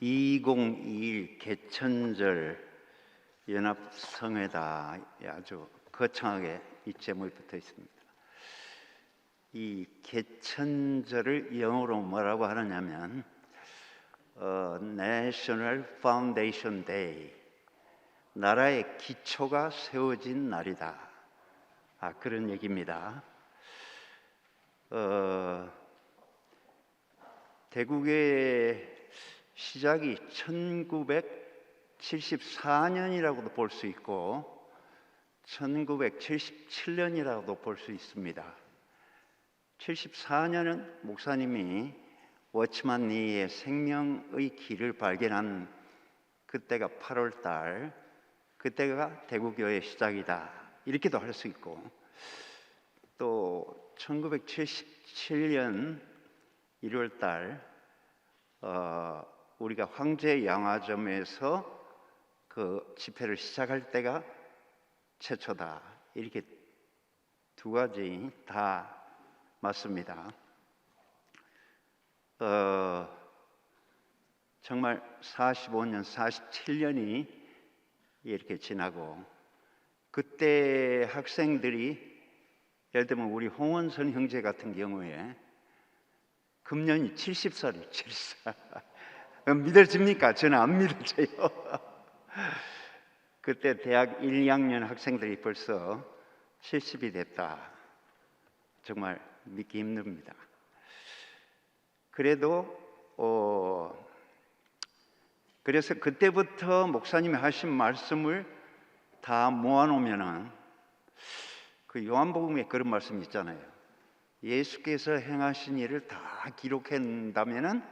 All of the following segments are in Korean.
2021 개천절 연합성회다 아주 거창하게 이 제목이 붙어 있습니다. 이 개천절을 영어로 뭐라고 하느냐면 National Foundation Day, 나라의 기초가 세워진 날이다. 그런 얘기입니다. 대국의 시작이 1974년이라고도 볼 수 있고 1977년이라고도 볼 수 있습니다. 74년은 목사님이 워치만 니의 생명의 길을 발견한 그때가 8월 달, 그때가 대구교회 시작이다 이렇게도 할 수 있고, 또 1977년 1월 달 우리가 황제 양화점에서 그 집회를 시작할 때가 최초다, 이렇게 두 가지 다 맞습니다. 정말 45년, 47년이 이렇게 지나고, 그때 학생들이 예를 들면 우리 홍원선 형제 같은 경우에 금년이 70살이에요. 70살. 믿어집니까? 저는 안 믿어져요. 그때 대학 1, 2학년 학생들이 벌써 70이 됐다. 정말 믿기 힘듭니다. 그래도 그래서 그때부터 목사님이 하신 말씀을 다 모아놓으면은 그 요한복음에 그런 말씀이 있잖아요. 예수께서 행하신 일을 다 기록한다면은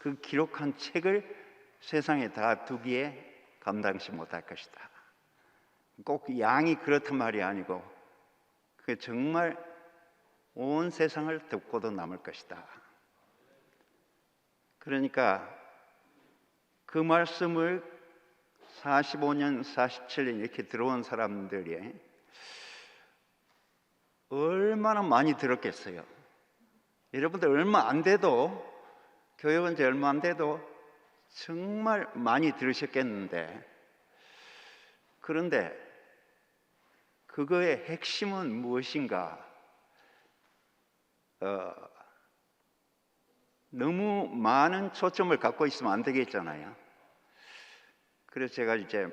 그 기록한 책을 세상에 다 두기에 감당치 못할 것이다. 꼭 양이 그렇단 말이 아니고 그게 정말 온 세상을 덮고도 남을 것이다. 그러니까 그 말씀을 45년, 47년 이렇게 들어온 사람들이 얼마나 많이 들었겠어요. 여러분들 얼마 안 돼도, 교회 온 지 얼마 안 돼도 정말 많이 들으셨겠는데, 그런데 그거의 핵심은 무엇인가? 너무 많은 초점을 갖고 있으면 안 되겠잖아요. 그래서 제가 이제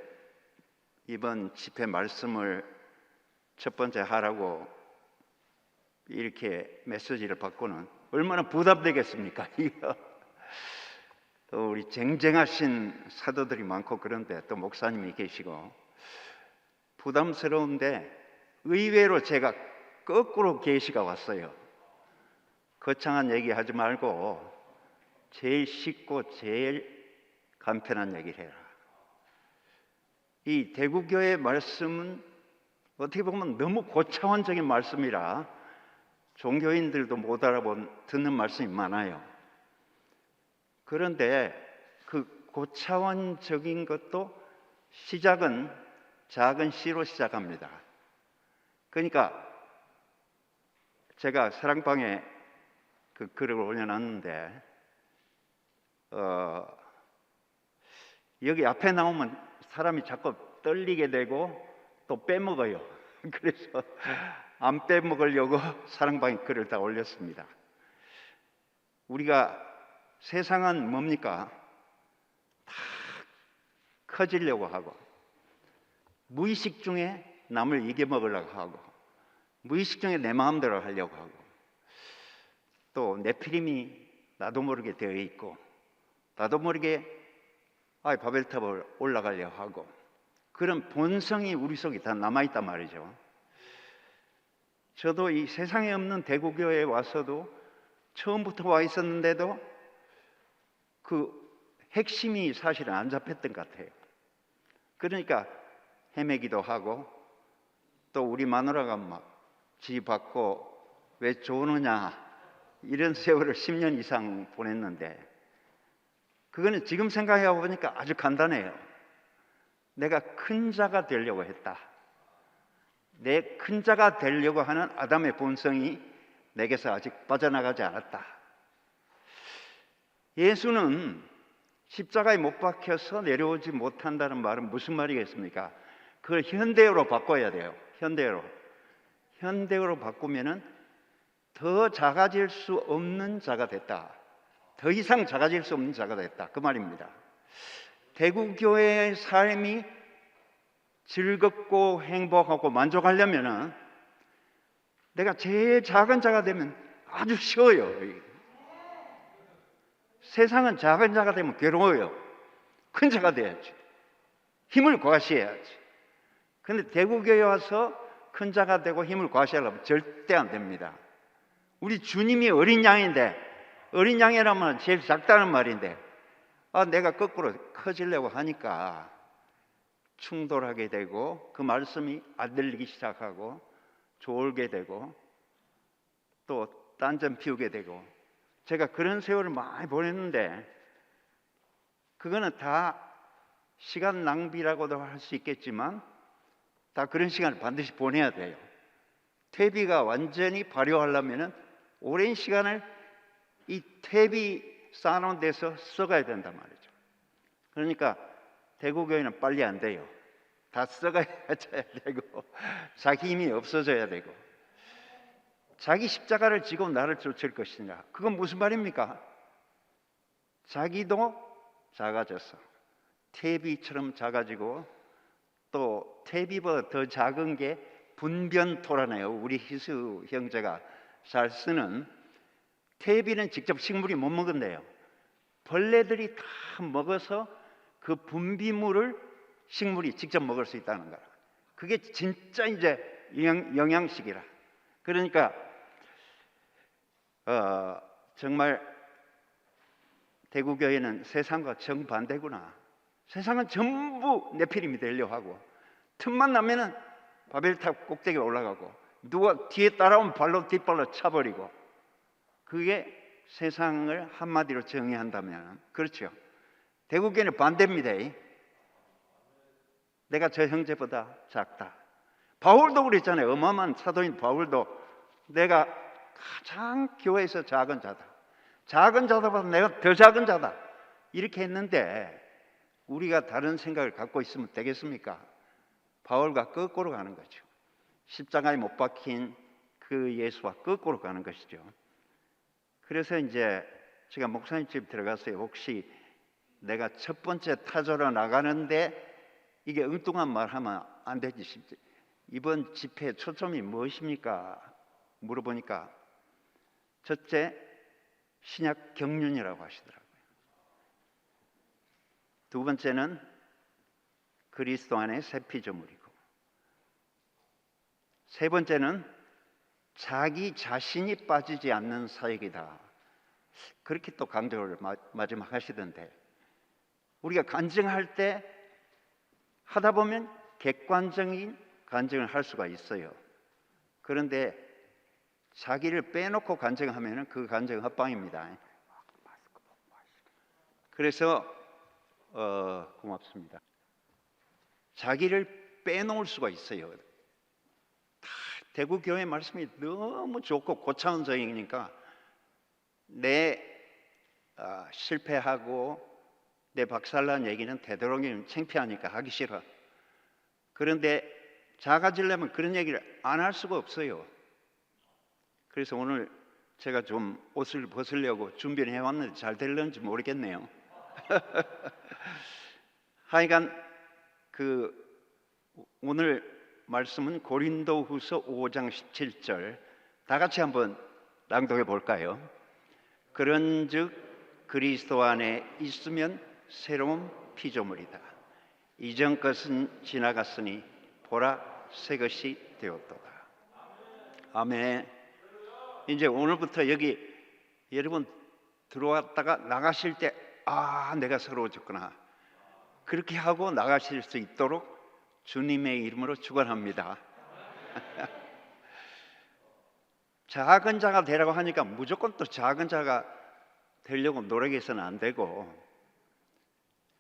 이번 집회 말씀을 첫 번째 하라고 이렇게 메시지를 받고는 얼마나 부담되겠습니까? 또 우리 쟁쟁하신 사도들이 많고 그런데 또 목사님이 계시고 부담스러운데 의외로 제가 거꾸로 계시가 왔어요. 거창한 얘기 하지 말고 제일 쉽고 제일 간편한 얘기를 해라. 이 대구교회 말씀은 어떻게 보면 너무 고차원적인 말씀이라 종교인들도 못 듣는 말씀이 많아요. 그런데 그 고차원적인 것도 시작은 작은 C로 시작합니다. 그러니까 제가 사랑방에 그 글을 올려놨는데 여기 앞에 나오면 사람이 자꾸 떨리게 되고 또 빼먹어요. 그래서 안 빼먹으려고 사랑방에 글을 다 올렸습니다. 우리가 세상은 뭡니까? 다 커지려고 하고 무의식 중에 남을 이겨먹으려고 하고 무의식 중에 내 마음대로 하려고 하고 또 네피림이 나도 모르게 되어 있고 나도 모르게 바벨탑을 올라가려고 하고 그런 본성이 우리 속에 다 남아있단 말이죠. 저도 이 세상에 없는 대구교회에 와서도 처음부터 와 있었는데도 그 핵심이 사실은 안 잡혔던 것 같아요. 그러니까 헤매기도 하고 또 우리 마누라가 막 지받고 왜 좋으느냐 이런 세월을 10년 이상 보냈는데 그거는 지금 생각해 보니까 아주 간단해요. 내가 큰 자가 되려고 했다. 내 큰 자가 되려고 하는 아담의 본성이 내게서 아직 빠져나가지 않았다. 예수는 십자가에 못 박혀서 내려오지 못한다는 말은 무슨 말이겠습니까? 그걸 현대어로 바꿔야 돼요. 현대어로 바꾸면은 더 작아질 수 없는 자가 됐다. 더 이상 작아질 수 없는 자가 됐다. 그 말입니다. 대구교회의 삶이 즐겁고 행복하고 만족하려면은 내가 제일 작은 자가 되면 아주 쉬워요. 세상은 작은 자가 되면 괴로워요. 큰 자가 돼야지. 힘을 과시해야지. 근데 대구교회 와서 큰 자가 되고 힘을 과시하려면 절대 안 됩니다. 우리 주님이 어린 양인데, 어린 양이라면 제일 작다는 말인데, 내가 거꾸로 커지려고 하니까 충돌하게 되고, 그 말씀이 안 들리기 시작하고, 졸게 되고, 또 딴전 피우게 되고, 제가 그런 세월을 많이 보냈는데, 그거는 다 시간 낭비라고도 할 수 있겠지만 다 그런 시간을 반드시 보내야 돼요. 퇴비가 완전히 발효하려면 오랜 시간을 이 퇴비 쌓아놓은 데서 썩어야 된단 말이죠. 그러니까 대구교회는 빨리 안 돼요. 다 썩어야 되고 자기 힘이 없어져야 되고, 자기 십자가를 지고 나를 쫓을 것이냐, 그건 무슨 말입니까? 자기도 작아져서 퇴비처럼 작아지고, 또 퇴비보다 더 작은 게 분변토라네요. 우리 희수 형제가 잘 쓰는. 퇴비는 직접 식물이 못 먹은대요. 벌레들이 다 먹어서 그 분비물을 식물이 직접 먹을 수 있다는 거라. 그게 진짜 이제 영양식이라. 그러니까 정말 대구교회는 세상과 정반대구나. 세상은 전부 네피림이 되려고 하고, 틈만 나면은 바벨탑 꼭대기에 올라가고, 누가 뒤에 따라오면 발로 뒷발로 차버리고, 그게 세상을 한마디로 정의한다면 그렇죠. 대구교회는 반대입니다. 내가 저 형제보다 작다. 바울도 그랬잖아요. 어마어마한 사도인 바울도 내가 가장 교회에서 작은 자다. 작은 자다보다 내가 더 작은 자다. 이렇게 했는데 우리가 다른 생각을 갖고 있으면 되겠습니까? 바울과 거꾸로 가는 거죠. 십자가에 못 박힌 그 예수와 거꾸로 가는 것이죠. 그래서 이제 제가 목사님 집 들어갔어요. 혹시 내가 첫 번째 타조로 나가는데 이게 엉뚱한 말 하면 안 되지 싶지. 이번 집회 초점이 무엇입니까? 물어보니까 첫째, 신약 경륜이라고 하시더라고요. 두 번째는 그리스도 안에 새 피조물이고, 세 번째는 자기 자신이 빠지지 않는 사역이다. 그렇게 또 강조를 마지막 하시던데, 우리가 간증할 때 하다 보면 객관적인 간증을 할 수가 있어요. 그런데 자기를 빼놓고 간증하면 그 간증은 헛방입니다. 그래서 고맙습니다. 자기를 빼놓을 수가 있어요. 대구교회 말씀이 너무 좋고 고차원적이니까 내 실패하고 내 박살난 얘기는 되도록이면 창피하니까 하기 싫어. 그런데 작아지려면 그런 얘기를 안 할 수가 없어요. 그래서 오늘 제가 좀 옷을 벗으려고 준비를 해왔는데 잘 될런지 모르겠네요. 하여간 오늘 말씀은 고린도후서 5장 17절 다 같이 한번 낭독해 볼까요? 그런즉 그리스도 안에 있으면 새로운 피조물이다. 이전 것은 지나갔으니 보라 새 것이 되었도다. 아멘. 이제 오늘부터 여기 여러분 들어왔다가 나가실 때 내가 새로워졌구나, 그렇게 하고 나가실 수 있도록 주님의 이름으로 축원합니다. 작은 자가 되라고 하니까 무조건 또 작은 자가 되려고 노력해서는 안 되고,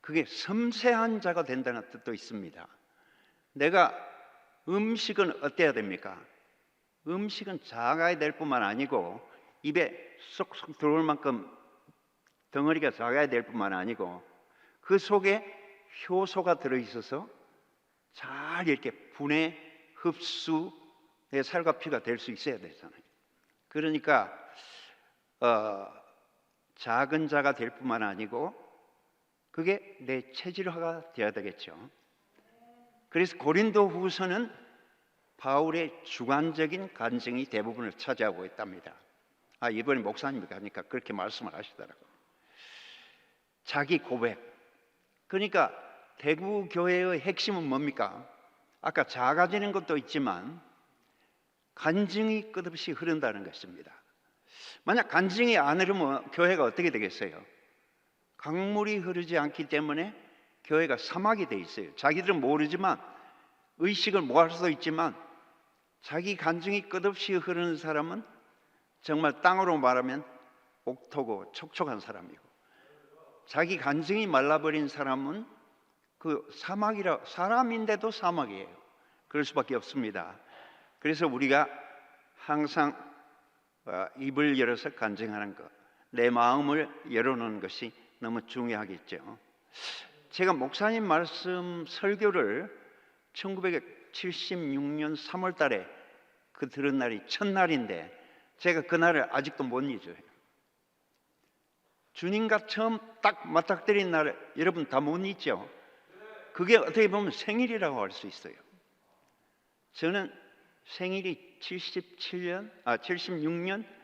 그게 섬세한 자가 된다는 뜻도 있습니다. 내가 음식은 어때야 됩니까? 음식은 작아야 될 뿐만 아니고 입에 쏙쏙 들어올 만큼 덩어리가 작아야 될 뿐만 아니고 그 속에 효소가 들어있어서 잘 이렇게 분해, 흡수의 살과 피가 될 수 있어야 되잖아요. 그러니까 작은 자가 될 뿐만 아니고 그게 내 체질화가 되어야 되겠죠. 그래서 고린도 후서는 바울의 주관적인 간증이 대부분을 차지하고 있답니다. 이번에 목사님이 가니까 그렇게 말씀을 하시더라고요. 자기 고백. 그러니까 대구 교회의 핵심은 뭡니까? 아까 작아지는 것도 있지만 간증이 끝없이 흐른다는 것입니다. 만약 간증이 안 흐르면 교회가 어떻게 되겠어요? 강물이 흐르지 않기 때문에 교회가 사막이 돼 있어요. 자기들은 모르지만 의식을 모할 수도 있지만 자기 간증이 끝없이 흐르는 사람은 정말 땅으로 말하면 옥토고 촉촉한 사람이고, 자기 간증이 말라버린 사람은 그 사막이라, 사람인데도 사막이에요. 그럴 수밖에 없습니다. 그래서 우리가 항상 입을 열어서 간증하는 것, 내 마음을 열어놓는 것이 너무 중요하겠죠. 제가 목사님 말씀 설교를 1976년 3월 달에 그 들은 날이 첫날인데 제가 그날을 아직도 못 잊어요. 주님과 처음 딱 맞닥뜨린 날 여러분 다 못 잊죠? 그게 어떻게 보면 생일이라고 할 수 있어요. 저는 생일이 76년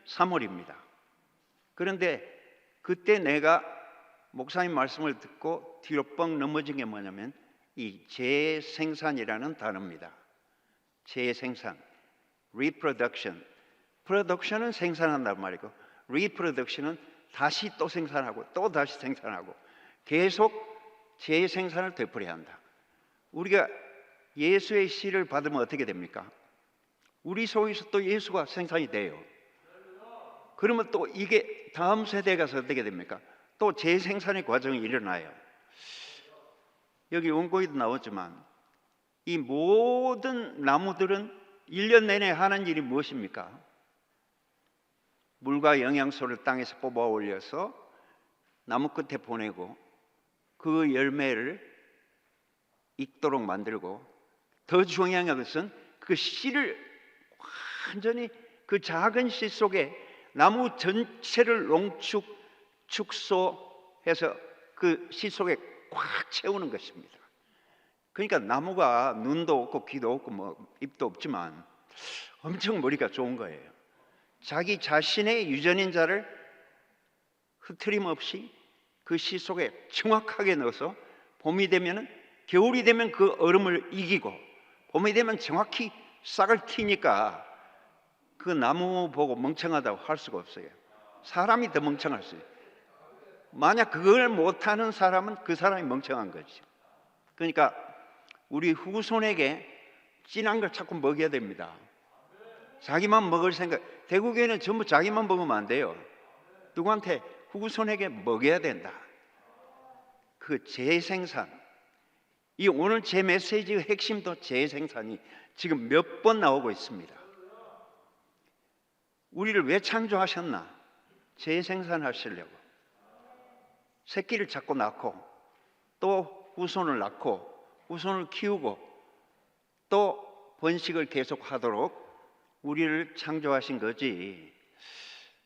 3월입니다. 그런데 그때 내가 목사님 말씀을 듣고 뒤로 뻥 넘어진 게 뭐냐면 이 재생산이라는 단어입니다. 재생산, reproduction. production은 생산한단 말이고 reproduction은 다시 또 생산하고 또 다시 생산하고 계속 재생산을 되풀이해야 한다. 우리가 예수의 씨를 받으면 어떻게 됩니까? 우리 속에서 또 예수가 생산이 돼요. 그러면 또 이게 다음 세대에 가서 어떻게 됩니까? 또 재생산의 과정이 일어나요. 여기 원고에도 나왔지만 이 모든 나무들은 1년 내내 하는 일이 무엇입니까? 물과 영양소를 땅에서 뽑아 올려서 나무 끝에 보내고 그 열매를 익도록 만들고, 더 중요한 것은 그 씨를 완전히 그 작은 씨 속에 나무 전체를 축소해서 그 씨 속에 꽉 채우는 것입니다. 그러니까 나무가 눈도 없고 귀도 없고 뭐 입도 없지만 엄청 머리가 좋은 거예요. 자기 자신의 유전인 자를 흐트림 없이 그 씨 속에 정확하게 넣어서 봄이 되면은, 겨울이 되면 그 얼음을 이기고 봄이 되면 정확히 싹을 틔니까 그 나무 보고 멍청하다고 할 수가 없어요. 사람이 더 멍청할 수 있어요. 만약 그걸 못하는 사람은 그 사람이 멍청한 거죠. 그러니까 우리 후손에게 진한 걸 자꾸 먹여야 됩니다. 자기만 먹을 생각, 대구교회는 전부 자기만 먹으면 안 돼요. 누구한테? 후손에게 먹여야 된다. 그 재생산, 이 오늘 제 메시지의 핵심도 재생산이 지금 몇 번 나오고 있습니다. 우리를 왜 창조하셨나? 재생산하시려고. 새끼를 자꾸 낳고 또 후손을 낳고 후손을 키우고 또 번식을 계속하도록 우리를 창조하신 거지,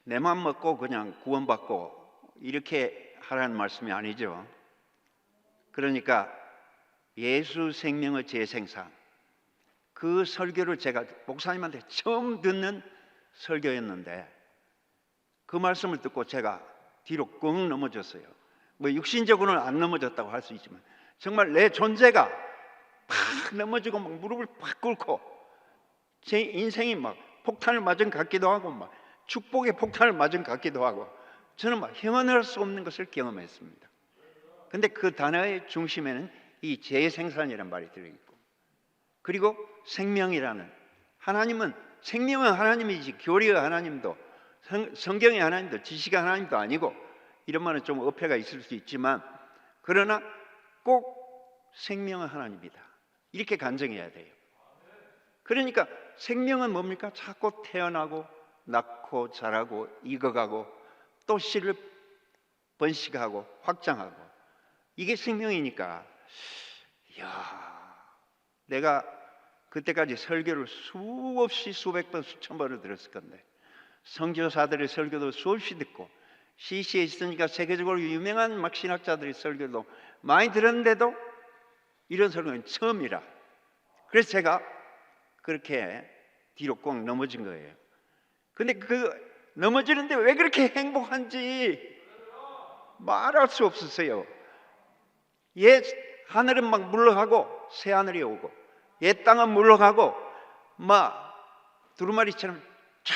내만 먹고 그냥 구원받고 이렇게 하라는 말씀이 아니죠. 그러니까 예수 생명의 재생산, 그 설교를 제가 목사님한테 처음 듣는 설교였는데 그 말씀을 듣고 제가 뒤로 끙 넘어졌어요. 뭐 육신적으로는 안 넘어졌다고 할 수 있지만 정말 내 존재가 팍 넘어지고 막 무릎을 팍 꿇고 제 인생이 막 폭탄을 맞은 것 같기도 하고 막 축복의 폭탄을 맞은 것 같기도 하고, 저는 막 형언할 수 없는 것을 경험했습니다. 근데 그 단어의 중심에는 이 재생산이라는 말이 들어있고, 그리고 생명이라는, 하나님은, 생명은 하나님이지 교리의 하나님도 성경의 하나님도 지식의 하나님도 아니고, 이런 말은 좀 어폐가 있을 수 있지만 그러나 꼭 생명은 하나님이다, 이렇게 간증해야 돼요. 그러니까 생명은 뭡니까? 자꾸 태어나고 낳고 자라고 익어가고 또 씨를 번식하고 확장하고 이게 생명이니까 내가 그때까지 설교를 수없이 수백 번 수천 번을 들었을 건데 선교사들의 설교도 수없이 듣고 CC에 있으니까 세계적으로 유명한 막 신학자들의 설교도 많이 들었는데도 이런 설교는 처음이라. 그래서 제가 그렇게 뒤로 꼭 넘어진 거예요. 근데 그 넘어지는데 왜 그렇게 행복한지 말할 수 없었어요. 옛 하늘은 막 물러가고 새 하늘이 오고 옛 땅은 물러가고 막 두루마리처럼 쫙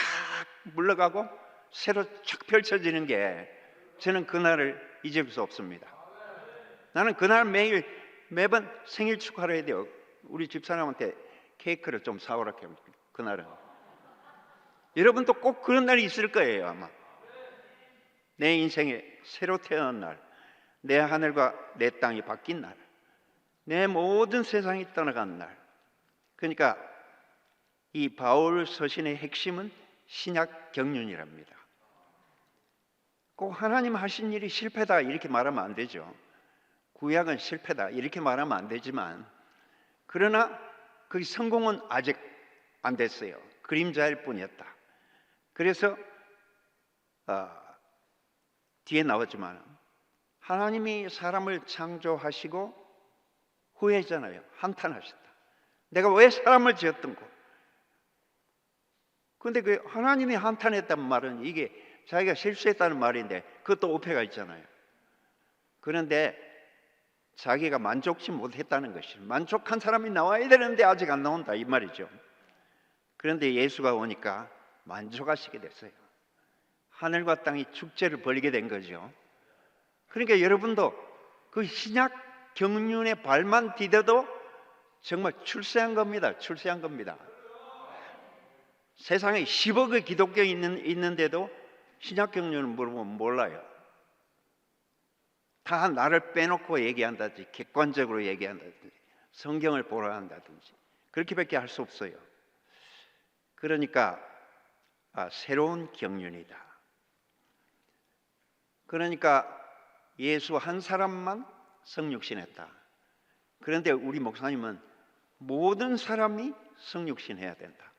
물러가고 새로 쫙 펼쳐지는 게 저는 그날을 잊을 수 없습니다. 나는 그날 매번 생일 축하를 해야 돼요. 우리 집사람한테 케이크를 좀 사오라 해요. 그날은 여러분도 꼭 그런 날이 있을 거예요. 아마 내 인생에 새로 태어난 날, 내 하늘과 내 땅이 바뀐 날, 내 모든 세상이 떠나간 날. 그러니까 이 바울 서신의 핵심은 신약 경륜이랍니다. 꼭 하나님 하신 일이 실패다 이렇게 말하면 안 되죠. 구약은 실패다 이렇게 말하면 안 되지만, 그러나 그 성공은 아직 안 됐어요. 그림자일 뿐이었다. 그래서 뒤에 나왔지만 하나님이 사람을 창조하시고 후회했잖아요. 한탄하셨다. 내가 왜 사람을 지었던고. 그런데 그 하나님이 한탄했단 말은 이게 자기가 실수했다는 말인데 그것도 오해가 있잖아요. 그런데 자기가 만족치 못했다는 것이, 만족한 사람이 나와야 되는데 아직 안 나온다 이 말이죠. 그런데 예수가 오니까 만족하시게 됐어요. 하늘과 땅이 축제를 벌이게 된 거죠. 그러니까 여러분도 그 신약 경륜의 발만 디뎌도 정말 출세한 겁니다. 출세한 겁니다. 세상에 10억의 기독교인이 있는데도 신약 경륜을 물어보면 몰라요. 다 나를 빼놓고 얘기한다든지 객관적으로 얘기한다든지 성경을 보라 한다든지 그렇게밖에 할 수 없어요. 그러니까 새로운 경륜이다. 그러니까 예수 한 사람만 성육신했다. 그런데 우리 목사님은 모든 사람이 성육신해야 된다.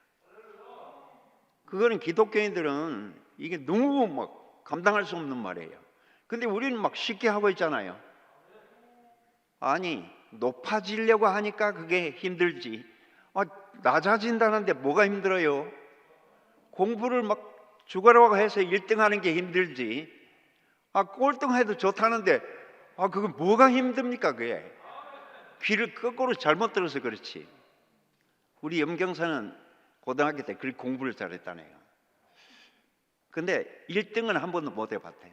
그거는 기독교인들은 이게 너무 막 감당할 수 없는 말이에요. 근데 우리는 막 쉽게 하고 있잖아요. 아니, 높아지려고 하니까 그게 힘들지. 낮아진다는데 뭐가 힘들어요? 공부를 막 죽어라고 해서 1등 하는 게 힘들지. 꼴등해도 좋다는데 그거 뭐가 힘듭니까 그게? 귀를 거꾸로 잘못 들어서 그렇지. 우리 염경사는 고등학교 때 그렇게 공부를 잘했다네요. 근데 1등은 한 번도 못 해봤대요.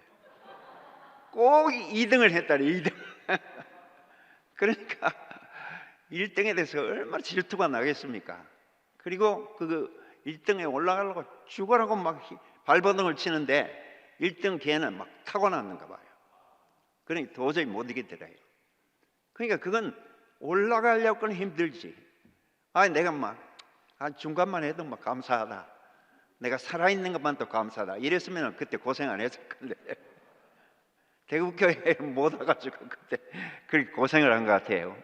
꼭 2등을 했다네. 2등. 그러니까 1등에 대해서 얼마나 질투가 나겠습니까? 그리고 그 1등에 올라가려고 죽어라고 막 발버둥을 치는데 1등 걔는 막 타고났는가 봐요. 그러니까 도저히 못 이기더래요. 그러니까 그건 올라가려고는 힘들지. 내가 막 중간만 해도 막 감사하다. 내가 살아있는 것만도 감사하다. 이랬으면 그때 고생 안 했을 건데 대구교회에 못 와가지고 그때 그렇게 고생을 한 것 같아요.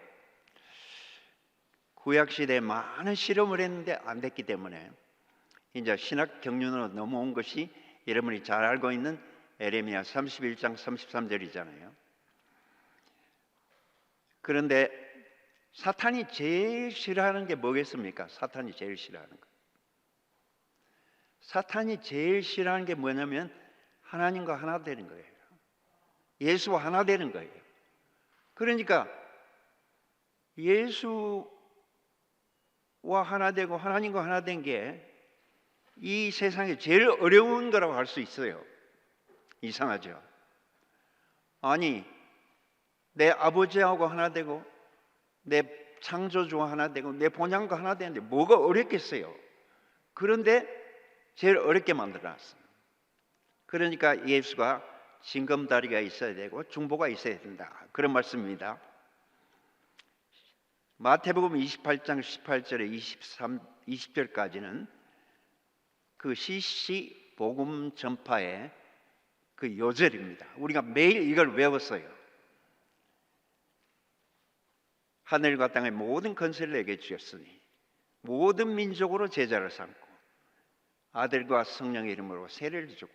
구약시대에 많은 실험을 했는데 안 됐기 때문에 이제 신학 경륜으로 넘어온 것이 여러분이 잘 알고 있는 에레미야 31장 33절이잖아요. 그런데 사탄이 제일 싫어하는 게 뭐겠습니까? 사탄이 제일 싫어하는 거. 사탄이 제일 싫어하는 게 뭐냐면 하나님과 하나 되는 거예요. 예수와 하나 되는 거예요. 그러니까 예수와 하나 되고 하나님과 하나 된 게 이 세상에 제일 어려운 거라고 할 수 있어요. 이상하죠? 아니, 내 아버지하고 하나 되고 내 창조주와 하나 되고 내 본향과 하나 되는데 뭐가 어렵겠어요? 그런데 제일 어렵게 만들어놨어요. 그러니까 예수가 징검다리가 있어야 되고 중보가 있어야 된다. 그런 말씀입니다. 마태복음 28장 18절에 20절까지는 그 CC 복음 전파의 그 요절입니다. 우리가 매일 이걸 외웠어요. 하늘과 땅의 모든 건설을 내게 주셨으니 모든 민족으로 제자를 삼고 아들과 성령의 이름으로 세례를 주고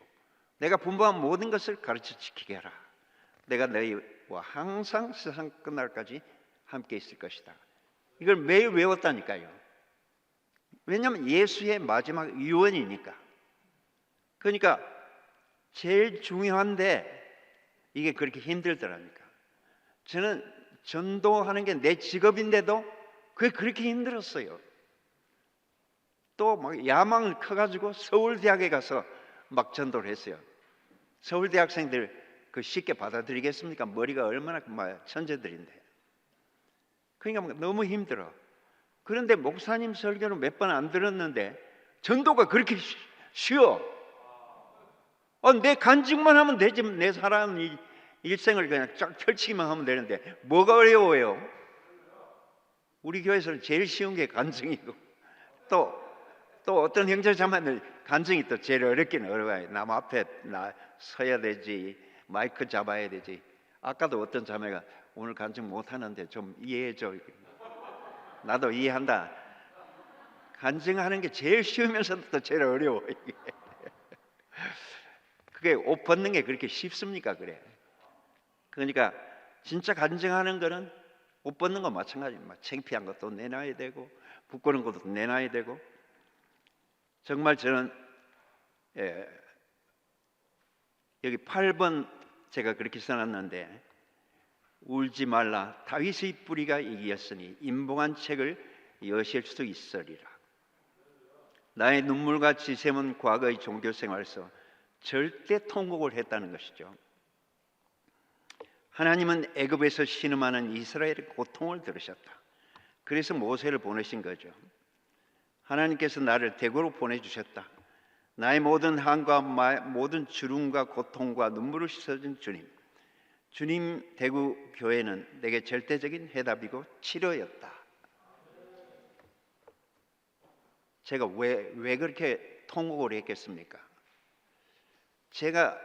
내가 분부한 모든 것을 가르쳐 지키게 하라. 내가 너희와 항상 세상 끝날까지 함께 있을 것이다. 이걸 매일 외웠다니까요. 왜냐하면 예수의 마지막 유언이니까. 그러니까 제일 중요한데 이게 그렇게 힘들더라니까. 저는 전도하는 게 내 직업인데도 그게 그렇게 힘들었어요. 또 막 야망을 커가지고 서울대학에 가서 막 전도를 했어요. 서울대학생들 그 쉽게 받아들이겠습니까? 머리가 얼마나 막 천재들인데. 그러니까 막 너무 힘들어. 그런데 목사님 설교는 몇 번 안 들었는데 전도가 그렇게 쉬워. 내 간증만 하면 되지. 내 살아온 일생을 그냥 쫙 펼치기만 하면 되는데 뭐가 어려워요? 우리 교회에서는 제일 쉬운 게 간증이고 또 어떤 형제자매는 간증이 또 제일 어렵긴 어려워요. 남 앞에 서야 되지, 마이크 잡아야 되지. 아까도 어떤 자매가 오늘 간증 못하는데 좀 이해해줘. 나도 이해한다. 간증하는 게 제일 쉬우면서도 또 제일 어려워. 이게. 그게 옷 벗는 게 그렇게 쉽습니까? 그래. 그러니까 진짜 간증하는 거는 옷 벗는 거 마찬가지입니다. 창피한 것도 내놔야 되고 부끄러운 것도 내놔야 되고. 정말 저는 여기 8번 제가 그렇게 써놨는데 울지 말라 다윗의 뿌리가 이기었으니 인봉한 책을 여실 수 있으리라. 나의 눈물같이 샘은 과거의 종교생활에서 절대 통곡을 했다는 것이죠. 하나님은 애굽에서 신음하는 이스라엘의 고통을 들으셨다. 그래서 모세를 보내신 거죠. 하나님께서 나를 대고로 보내주셨다. 나의 모든 한과 모든 주름과 고통과 눈물을 씻어준 주님. 주님 대구 교회는 내게 절대적인 해답이고 치료였다. 제가 왜 그렇게 통곡을 했겠습니까? 제가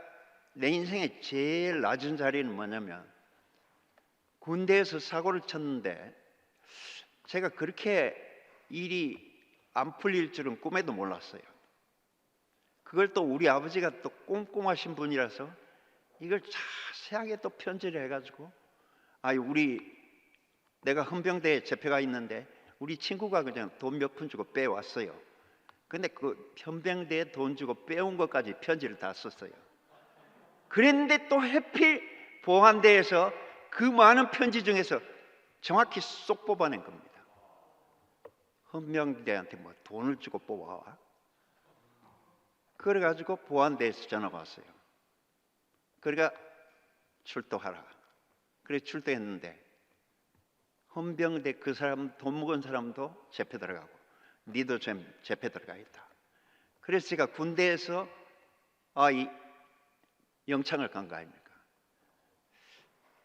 내 인생의 제일 낮은 자리는 뭐냐면 군대에서 사고를 쳤는데 제가 그렇게 일이 안 풀릴 줄은 꿈에도 몰랐어요. 그걸 또 우리 아버지가 또 꼼꼼하신 분이라서 이걸 자세하게 또 편지를 해가지고 내가 헌병대에 잡혀가 있는데 우리 친구가 그냥 돈 몇 푼 주고 빼왔어요. 근데 그 헌병대에 돈 주고 빼온 것까지 편지를 다 썼어요. 그랬는데 또 해필 보안대에서 그 많은 편지 중에서 정확히 쏙 뽑아낸 겁니다. 헌병대한테 뭐 돈을 주고 뽑아와. 그래가지고 보안대에서 전화가 왔어요. 그러니까 출동하라. 그래 출동했는데 헌병대 그 사람 돈 먹은 사람도 재패 들어가고 니도 재패 들어가 있다. 그래서 제가 군대에서 이 영창을 간 거 아닙니까?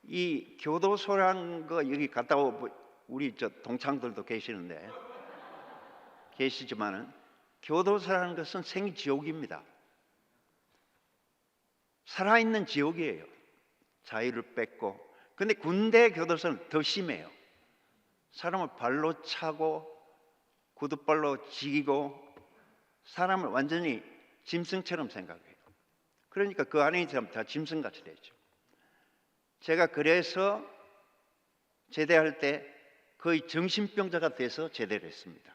이 교도소라는 거 여기 갔다 오고 우리 저 동창들도 계시지만은 교도소라는 것은 생지옥입니다. 살아있는 지옥이에요. 자유를 뺏고. 근데 군대 교도소는 더 심해요. 사람을 발로 차고 구두발로 지기고 사람을 완전히 짐승처럼 생각해요. 그러니까 그 안에 있는 사람 다 짐승같이 되죠. 제가 그래서 제대할 때 거의 정신병자가 돼서 제대를 했습니다.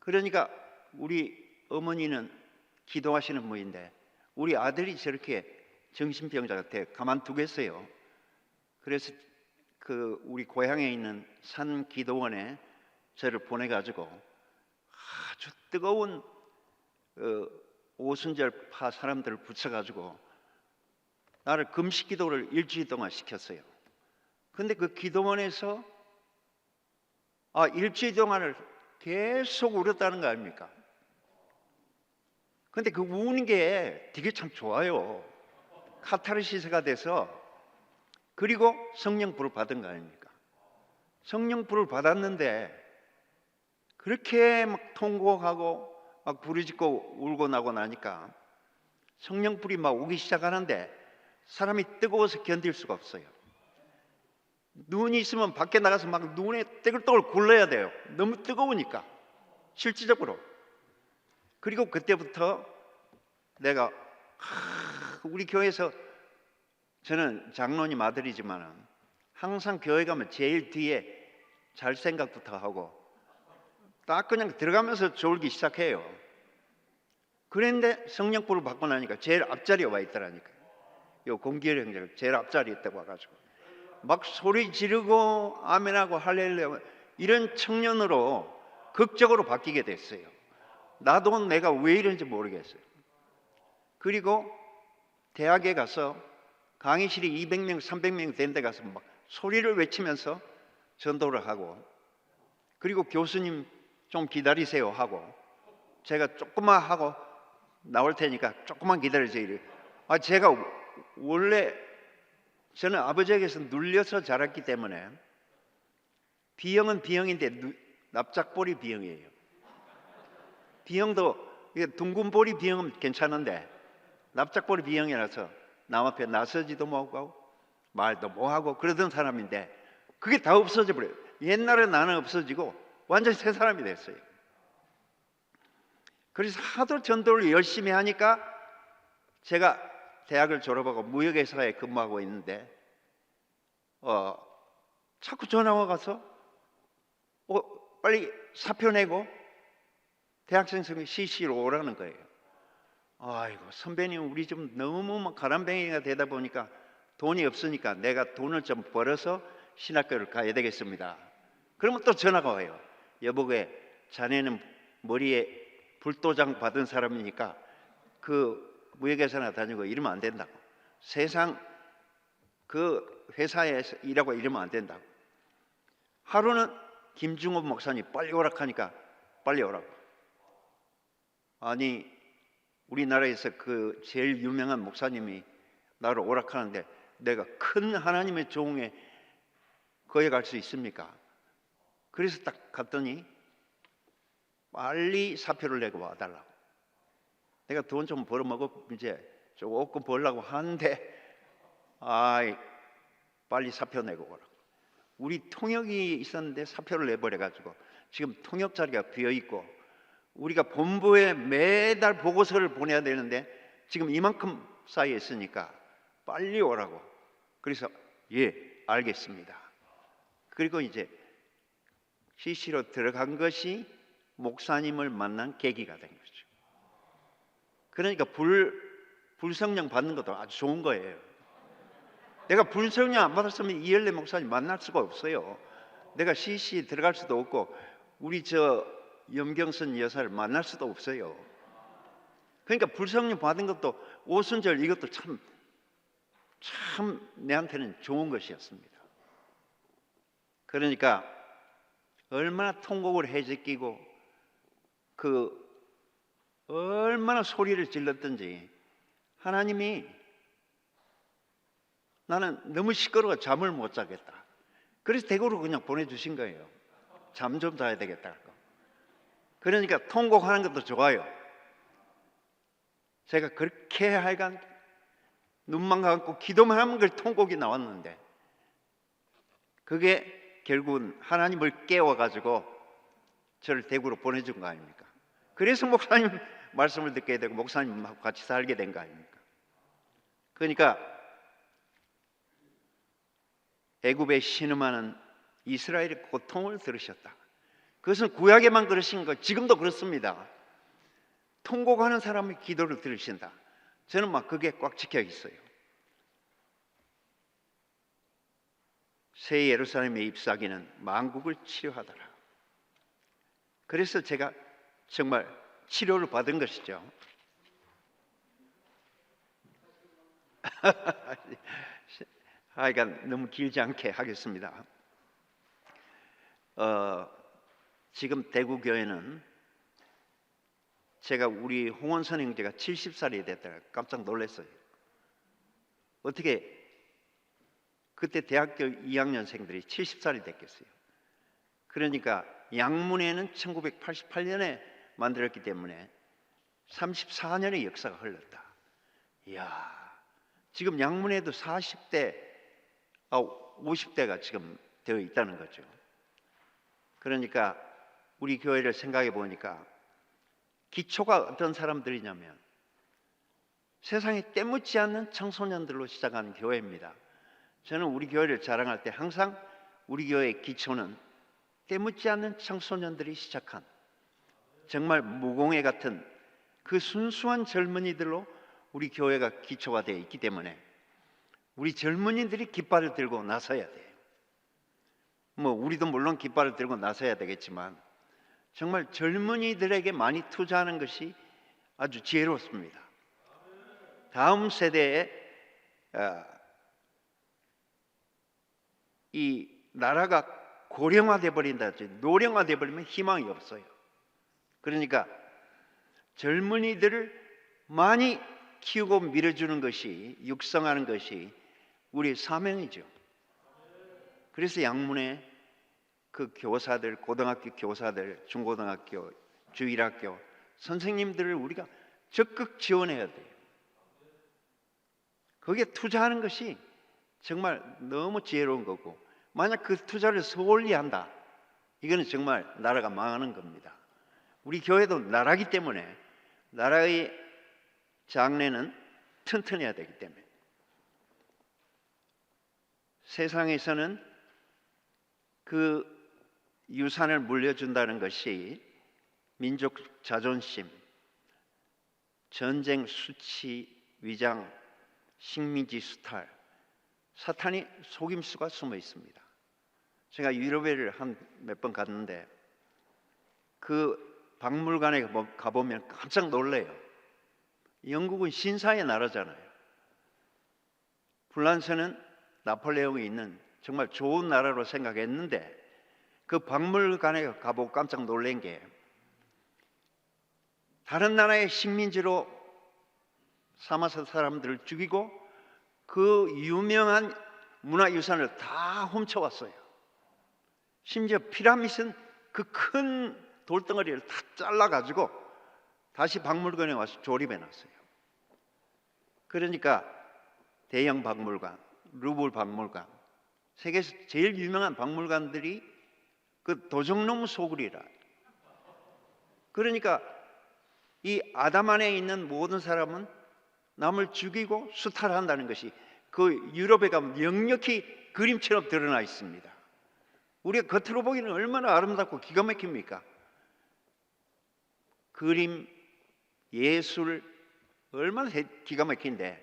그러니까 우리 어머니는 기도하시는 분인데 우리 아들이 저렇게 정신병자가 돼 가만두겠어요. 그래서 그 우리 고향에 있는 산 기도원에 저를 보내가지고 아주 뜨거운 오순절파 사람들을 붙여가지고 나를 금식 기도를 일주일 동안 시켰어요. 근데 그 기도원에서 일주일 동안을 계속 울었다는 거 아닙니까? 근데 그 우는 게 되게 참 좋아요. 카타르시스가 돼서. 그리고 성령 불을 받은 거 아닙니까? 성령 불을 받았는데 그렇게 막 통곡하고 막 부르짖고 울고 나고 나니까 성령불이 막 오기 시작하는데 사람이 뜨거워서 견딜 수가 없어요. 눈이 있으면 밖에 나가서 막 눈에 떼글떼글 굴러야 돼요. 너무 뜨거우니까 실질적으로. 그리고 그때부터 내가 우리 교회에서, 저는 장로님 아들이지만 항상 교회 가면 제일 뒤에 잘 생각부터 하고 딱 그냥 들어가면서 졸기 시작해요. 그런데 성령불을 받고 나니까 제일 앞자리에 와 있더라니까요. 요 공기열 형제가 제일 앞자리에 있다고 와가지고 막 소리 지르고 아멘하고 할렐루야 이런 청년으로 극적으로 바뀌게 됐어요. 나도 내가 왜 이런지 모르겠어요. 그리고 대학에 가서 강의실이 200명, 300명 된 데 가서 막 소리를 외치면서 전도를 하고, 그리고 교수님 좀 기다리세요 하고, 제가 조금만 하고 나올 테니까 조금만 기다려주세요 이래. 제가 원래 저는 아버지에게서 눌려서 자랐기 때문에 B형은 B형인데 납작볼이 B형이에요. B형도 둥근볼이 B형은 괜찮은데 납작볼이 B형이라서 남 앞에 나서지도 못하고 말도 못하고 그러던 사람인데 그게 다 없어져 버려요. 옛날에 나는 없어지고 완전히 새 사람이 됐어요. 그래서 하도 전도를 열심히 하니까 제가 대학을 졸업하고 무역회사에 근무하고 있는데 자꾸 전화가 가서 빨리 사표 내고 대학생 선생님이 CC로 오라는 거예요. 아이고 선배님 우리 좀 너무 가람뱅이가 되다 보니까 돈이 없으니까 내가 돈을 좀 벌어서 신학교를 가야 되겠습니다. 그러면 또 전화가 와요. 여보게 자네는 머리에 불도장 받은 사람이니까 그 무역회사나 다니고 이러면 안 된다고. 세상 그 회사에서 일하고 이러면 안 된다고. 하루는 김중호 목사님 빨리 오락하니까 빨리 오라고. 아니 우리나라에서 그 제일 유명한 목사님이 나를 오락하는데 내가 큰 하나님의 종에 거기 갈 수 있습니까? 그래서 딱 갔더니 빨리 사표를 내고 와달라고. 내가 돈 좀 벌어먹고 이제 조금 벌려고 하는데 빨리 사표 내고 오라고. 우리 통역이 있었는데 사표를 내버려가지고 지금 통역 자리가 비어있고 우리가 본부에 매달 보고서를 보내야 되는데 지금 이만큼 쌓여 있으니까 빨리 오라고. 그래서 예 알겠습니다. 그리고 이제 CC로 들어간 것이 목사님을 만난 계기가 된 거죠. 그러니까 불성령 받는 것도 아주 좋은 거예요. 내가 불성령 안 받았으면 이열래 목사님 만날 수가 없어요. 내가 CC 들어갈 수도 없고 우리 염경선 여사를 만날 수도 없어요. 그러니까 불성령 받은 것도 오순절 이것도 참 내한테는 좋은 것이었습니다. 그러니까 얼마나 통곡을 해제끼고 얼마나 소리를 질렀던지 하나님이 나는 너무 시끄러워 잠을 못 자겠다. 그래서 대구로 그냥 보내주신 거예요. 잠 좀 자야 되겠다. 그러니까 통곡하는 것도 좋아요. 제가 그렇게 하여간 눈만 감고 기도만 하면 그 통곡이 나왔는데 그게 결국은 하나님을 깨워가지고 저를 대구로 보내준 거 아닙니까? 그래서 목사님 말씀을 듣게 되고 목사님하고 같이 살게 된 거 아닙니까? 그러니까 애굽에 신음하는 이스라엘의 고통을 들으셨다. 그것은 구약에만 그러신 거 지금도 그렇습니다. 통곡하는 사람의 기도를 들으신다. 저는 막 그게 꽉 찍혀 있어요. 새 예루살렘에 입사하기는 만국을 치료하더라. 그래서 제가 정말 치료를 받은 것이죠. 하여간 너무 길지 않게 하겠습니다. 지금 대구교회는 제가 우리 홍원선 형제가 70살이 됐다가 깜짝 놀랐어요. 어떻게 그때 대학교 2학년생들이 70살이 됐겠어요. 그러니까 양문회는 1988년에 만들었기 때문에 34년의 역사가 흘렀다. 이야, 지금 양문에도 40대, 50대가 지금 되어 있다는 거죠. 그러니까 우리 교회를 생각해 보니까 기초가 어떤 사람들이냐면 세상에 때묻지 않는 청소년들로 시작한 교회입니다. 저는 우리 교회를 자랑할 때 항상 우리 교회의 기초는 때묻지 않는 청소년들이 시작한 정말 무공해 같은 그 순수한 젊은이들로 우리 교회가 기초가 되어 있기 때문에 우리 젊은이들이 깃발을 들고 나서야 돼요. 우리도 물론 깃발을 들고 나서야 되겠지만 정말 젊은이들에게 많이 투자하는 것이 아주 지혜롭습니다. 다음 세대에 이 나라가 고령화돼 버린다, 노령화돼 버리면 희망이 없어요. 그러니까 젊은이들을 많이 키우고 밀어주는 것이, 육성하는 것이 우리의 사명이죠. 그래서 양문에 그 교사들, 고등학교 교사들, 중고등학교, 주일학교 선생님들을 우리가 적극 지원해야 돼요. 거기에 투자하는 것이 정말 너무 지혜로운 거고, 만약 그 투자를 소홀히 한다, 이거는 정말 나라가 망하는 겁니다. 우리 교회도 나라기 때문에 나라의 장래는 튼튼해야 되기 때문에 세상에서는 그 유산을 물려준다는 것이 민족 자존심, 전쟁 수치, 위장, 식민지 수탈, 사탄이 속임수가 숨어 있습니다. 제가 유럽에를 한 몇 번 갔는데 그 박물관에 가보면 깜짝 놀래요. 영국은 신사의 나라잖아요. 프랑스는 나폴레옹이 있는 정말 좋은 나라로 생각했는데 그 박물관에 가보고 깜짝 놀란 게 다른 나라의 식민지로 삼아서 사람들을 죽이고 그 유명한 문화유산을 다 훔쳐왔어요. 심지어 피라미드는 그 큰 돌덩어리를 다 잘라가지고 다시 박물관에 와서 조립해놨어요. 그러니까 대형 박물관, 루브르 박물관, 세계에서 제일 유명한 박물관들이 그 도적놈 소굴이라. 그러니까 이 아담 안에 있는 모든 사람은 남을 죽이고 수탈한다는 것이 그 유럽에 가면 역력히 그림처럼 드러나 있습니다. 우리가 겉으로 보기는 얼마나 아름답고 기가 막힙니까? 그림, 예술 얼마나 기가 막힌데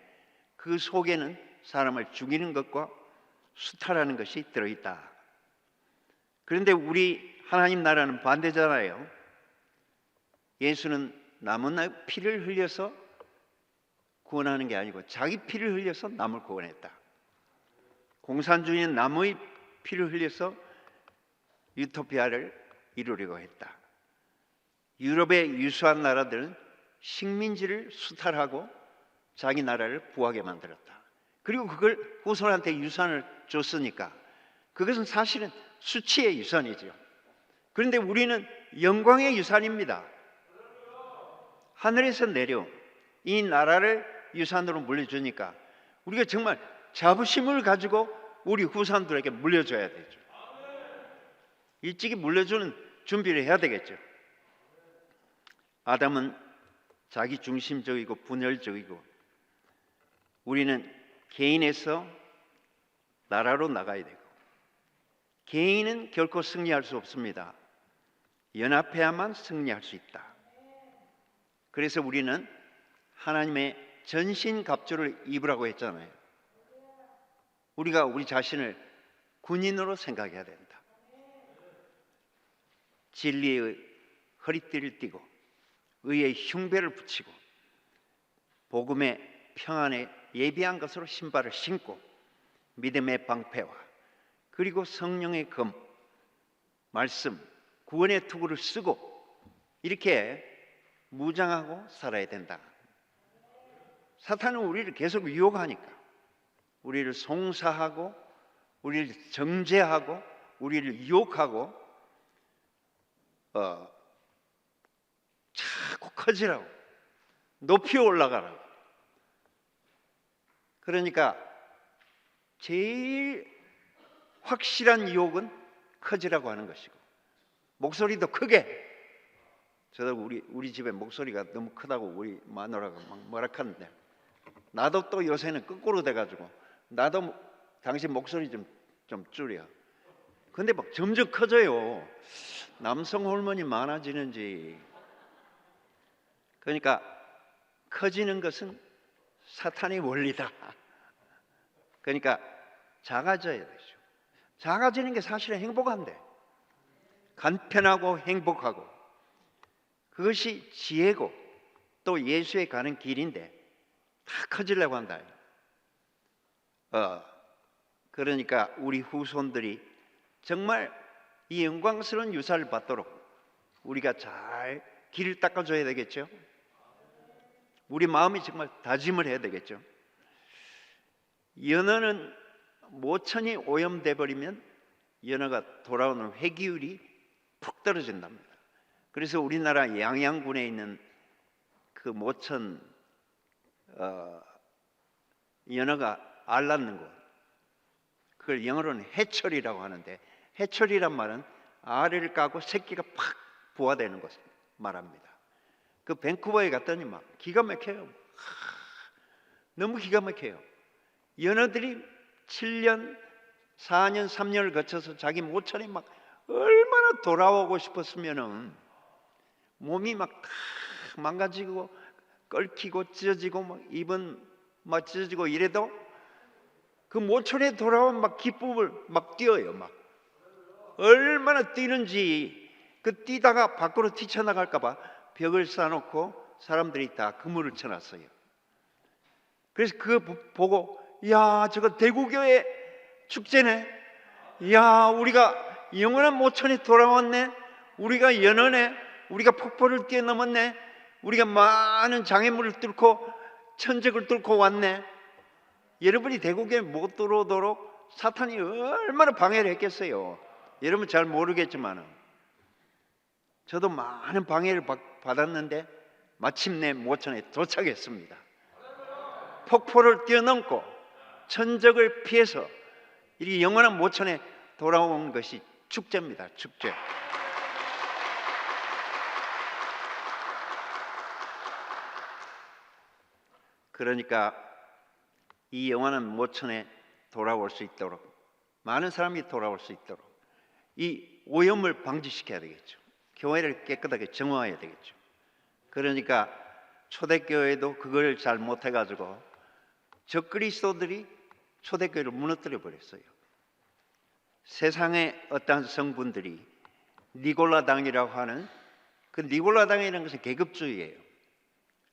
그 속에는 사람을 죽이는 것과 수탈하는 것이 들어있다. 그런데 우리 하나님 나라는 반대잖아요. 예수는 남은 피를 흘려서 구원하는 게 아니고 자기 피를 흘려서 남을 구원했다. 공산주의는 남의 피를 흘려서 유토피아를 이루려고 했다. 유럽의 유수한 나라들은 식민지를 수탈하고 자기 나라를 부하게 만들었다. 그리고 그걸 후손한테 유산을 줬으니까 그것은 사실은 수치의 유산이죠. 그런데 우리는 영광의 유산입니다. 하늘에서 내려온 이 나라를 유산으로 물려주니까 우리가 정말 자부심을 가지고 우리 후손들에게 물려줘야 되죠. 일찍이 물려주는 준비를 해야 되겠죠. 아담은 자기 중심적이고 분열적이고 우리는 개인에서 나라로 나가야 되고 개인은 결코 승리할 수 없습니다. 연합해야만 승리할 수 있다. 그래서 우리는 하나님의 전신갑주를 입으라고 했잖아요. 우리가 우리 자신을 군인으로 생각해야 된다. 진리의 허리띠를 띠고 의의 흉배를 붙이고 복음의 평안에 예비한 것으로 신발을 신고 믿음의 방패와 그리고 성령의 검, 말씀, 구원의 투구를 쓰고 이렇게 무장하고 살아야 된다. 사탄은 우리를 계속 유혹하니까 우리를 송사하고 우리를 정죄하고 우리를 유혹하고 자꾸 커지라고 높이 올라가라고 그러니까 제일 확실한 유혹은 커지라고 하는 것이고, 목소리도 크게. 저도 우리 집에 목소리가 너무 크다고 우리 마누라가 막 뭐라 하는데, 나도 또 요새는 거꾸로 돼가지고 나도 당신 목소리 좀 줄여. 근데 막 점점 커져요. 남성 호르몬이 많아지는지. 그러니까 커지는 것은 사탄의 원리다. 그러니까 작아져야 되죠. 작아지는 게 사실은 행복한데, 간편하고 행복하고, 그것이 지혜고 또 예수에 가는 길인데 다 커지려고 한다. 그러니까 우리 후손들이 정말 이 영광스러운 유산을 받도록 우리가 잘 길을 닦아줘야 되겠죠. 우리 마음이 정말 다짐을 해야 되겠죠. 연어는 모천이 오염돼 버리면 연어가 돌아오는 회귀율이 푹 떨어진답니다. 그래서 우리나라 양양군에 있는 그 모천 연어가 알 낳는 곳, 그걸 영어로는 해철이라고 하는데, 해철이란 말은 알을 까고 새끼가 팍 부화되는 것을 말합니다. 그 밴쿠버에 갔더니 막 기가 막혀요. 너무 기가 막혀요. 연어들이 7년, 4년, 3년을 거쳐서 자기 모천에 막 얼마나 돌아오고 싶었으면은 몸이 막 다 망가지고 끓기고 찢어지고 막 입은 막 찢어지고 이래도 그 모천에 돌아온 막 기쁨을 막 뛰어요. 막 얼마나 뛰는지. 그 뛰다가 밖으로 뛰쳐나갈까봐 벽을 쌓아놓고 사람들이 다 그물을 쳐놨어요. 그래서 그거 보고, 야, 저거 대구교회 축제네. 야, 우리가 영원한 모천에 돌아왔네. 우리가 연어네. 우리가 폭포를 뛰어넘었네. 우리가 많은 장애물을 뚫고 천적을 뚫고 왔네. 여러분이 대구교회 못 들어오도록 사탄이 얼마나 방해를 했겠어요. 여러분 잘 모르겠지만 저도 많은 방해를 받았는데 마침내 모천에 도착했습니다. 폭포를 뛰어넘고 천적을 피해서 이 영원한 모천에 돌아온 것이 축제입니다. 축제. 그러니까 이 영원한 모천에 돌아올 수 있도록, 많은 사람이 돌아올 수 있도록 이 오염을 방지시켜야 되겠죠. 교회를 깨끗하게 정화해야 되겠죠. 그러니까 초대교회도 그걸 잘 못해가지고 적그리스도들이 초대교회를 무너뜨려 버렸어요. 세상의 어떤 성분들이 니골라당이라고 하는, 그 니골라당이라는 것은 계급주의예요.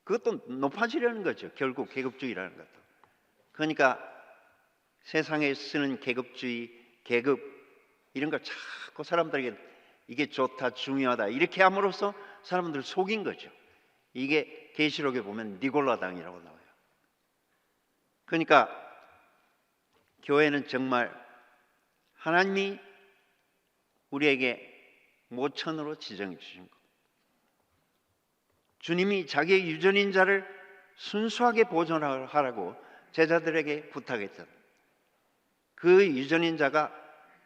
그것도 높아지려는 거죠. 결국 계급주의라는 것도. 그러니까 세상에 쓰는 계급주의, 계급 이런 걸 자꾸 사람들에게 이게 좋다, 중요하다 이렇게 함으로써 사람들 속인 거죠. 이게 계시록에 보면 니골라당이라고 나와요. 그러니까 교회는 정말 하나님이 우리에게 모천으로 지정해 주신 것, 주님이 자기의 유전인 자를 순수하게 보존하라고 제자들에게 부탁했던 그 유전인 자가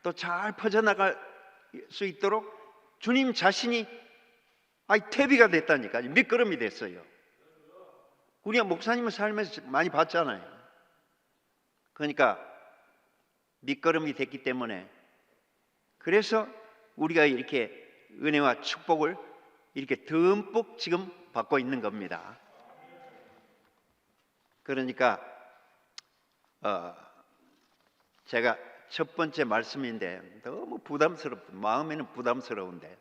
또 잘 퍼져나갈 수 있도록 주님 자신이 퇴비가 됐다니까, 밑거름이 됐어요. 우리가 목사님의 삶에서 많이 봤잖아요. 그러니까 밑거름이 됐기 때문에, 그래서 우리가 이렇게 은혜와 축복을 이렇게 듬뿍 지금 받고 있는 겁니다. 그러니까 제가 첫 번째 말씀인데 너무 부담스럽다. 마음에는 부담스러운데,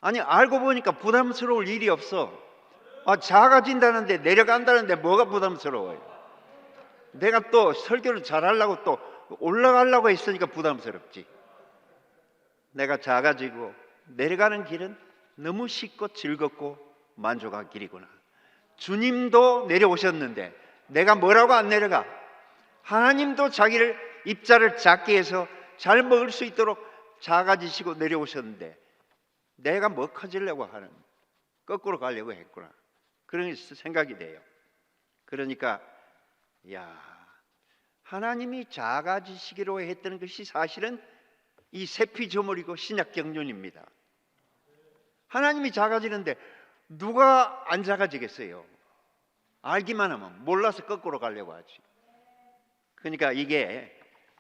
아니 알고 보니까 부담스러울 일이 없어. 작아진다는데 내려간다는데 뭐가 부담스러워요? 내가 또 설교를 잘하려고 또 올라가려고 했으니까 부담스럽지. 내가 작아지고 내려가는 길은 너무 쉽고 즐겁고 만족한 길이구나. 주님도 내려오셨는데 내가 뭐라고 안 내려가? 하나님도 자기를 입자를 작게 해서 잘 먹을 수 있도록 작아지시고 내려오셨는데 내가 뭐 커지려고 하는, 거꾸로 가려고 했구나, 그런 생각이 돼요. 그러니까 하나님이 작아지시기로 했던 것이 사실은 이 세피조물이고 신약 경륜입니다. 하나님이 작아지는데 누가 안 작아지겠어요? 알기만 하면, 몰라서 거꾸로 가려고 하지. 그러니까 이게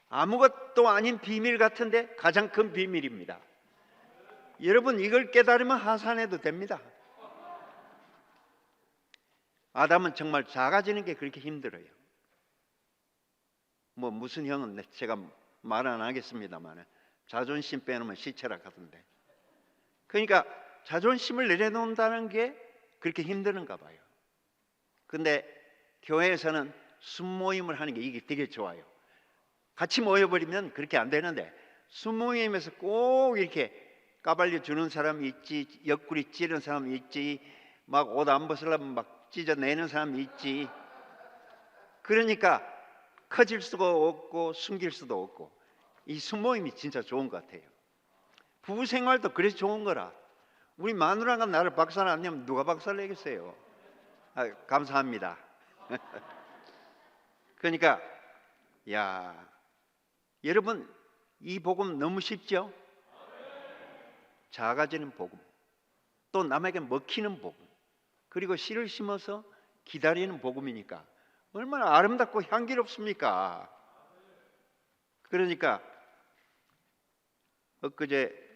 아무것도 아닌 비밀 같은데 가장 큰 비밀입니다. 여러분, 이걸 깨달으면 하산해도 됩니다. 아담은 정말 작아지는 게 그렇게 힘들어요. 뭐 무슨 형은 제가 말 안 하겠습니다만 자존심 빼놓으면 시체라 하던데. 그러니까 자존심을 내려놓는다는 게 그렇게 힘드는가 봐요. 근데 교회에서는 순모임을 하는 게 이게 되게 좋아요. 같이 모여버리면 그렇게 안 되는데, 순모임에서 꼭 이렇게 까발려 주는 사람이 있지, 옆구리 찌르는 사람이 있지, 막 옷 안 벗으려면 막 찢어내는 사람이 있지. 그러니까 커질 수가 없고 숨길 수도 없고, 이 순모임이 진짜 좋은 것 같아요. 부부 생활도 그래서 좋은 거라. 우리 마누라가 나를 박살 안 내면 누가 박살 내겠어요? 감사합니다. 그러니까 여러분, 이 복음 너무 쉽죠? 작아지는 복음, 또 남에게 먹히는 복음, 그리고 씨를 심어서 기다리는 복음이니까 얼마나 아름답고 향기롭습니까? 그러니까 엊그제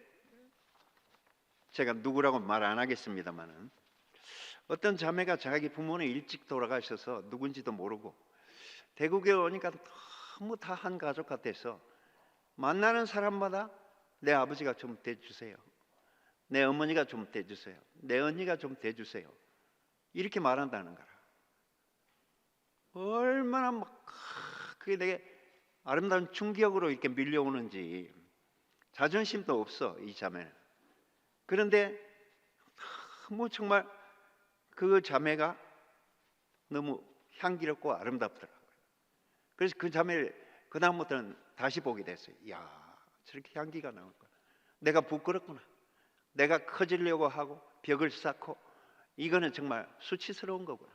제가 누구라고 말 안 하겠습니다만은 어떤 자매가 자기 부모는 일찍 돌아가셔서 누군지도 모르고 대구에 오니까 너무 다 한 가족 같아서 만나는 사람마다 내 아버지가 좀 대주세요, 내 어머니가 좀 대주세요, 내 언니가 좀 대주세요, 이렇게 말한다는 거라. 얼마나 막 그게 되게 아름다운 충격으로 이렇게 밀려오는지. 자존심도 없어 이 자매는. 그런데 너무 정말 그 자매가 너무 향기롭고 아름답더라고요. 그래서 그 자매를 그 다음부터는 다시 보게 됐어요. 이야, 저렇게 향기가 나올 거야. 내가 부끄럽구나. 내가 커지려고 하고 벽을 쌓고, 이거는 정말 수치스러운 거구나.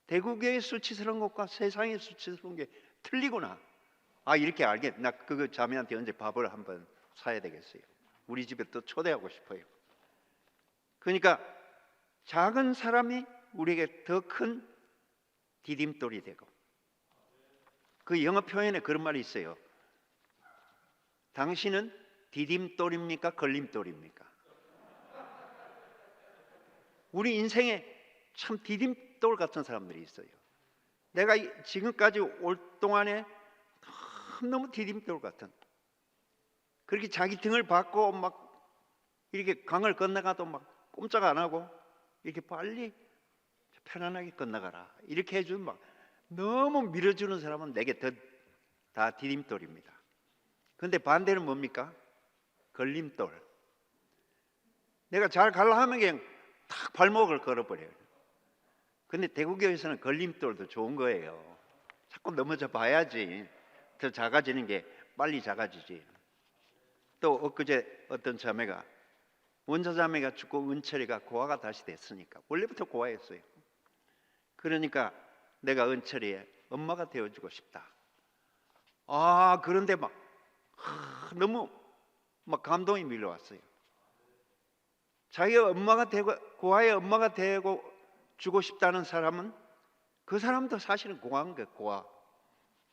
대구교의 수치스러운 것과 세상의 수치스러운 게 틀리구나. 이렇게 알게. 나 그 자매한테 언제 밥을 한번 사야 되겠어요. 우리 집에 또 초대하고 싶어요. 그러니까 작은 사람이 우리에게 더 큰 디딤돌이 되고, 그 영어 표현에 그런 말이 있어요. 당신은 디딤돌입니까? 걸림돌입니까? 우리 인생에 참 디딤돌 같은 사람들이 있어요. 내가 지금까지 올 동안에 너무 디딤돌 같은, 그렇게 자기 등을 받고 막 이렇게 강을 건너가도 막 꼼짝 안 하고 이렇게 빨리 편안하게 건너가라 이렇게 해주면 막 너무 밀어주는 사람은 내게 다 디딤돌입니다. 그런데 반대는 뭡니까? 걸림돌. 내가 잘 가려 하면 그냥 탁 발목을 걸어버려요. 근데 대구교에서는 걸림돌도 좋은 거예요. 자꾸 넘어져 봐야지 더 작아지는 게 빨리 작아지지. 또 엊그제 어떤 자매가, 원자 자매가 죽고 은철이가 고아가 다시 됐으니까, 원래부터 고아였어요. 그러니까 내가 은철이의 엄마가 되어주고 싶다. 그런데 막 너무 막 감동이 밀려왔어요. 자기가 엄마가 되고 고아의 엄마가 되고 주고 싶다는 사람은 그 사람도 사실은 고아인 거예요. 고아.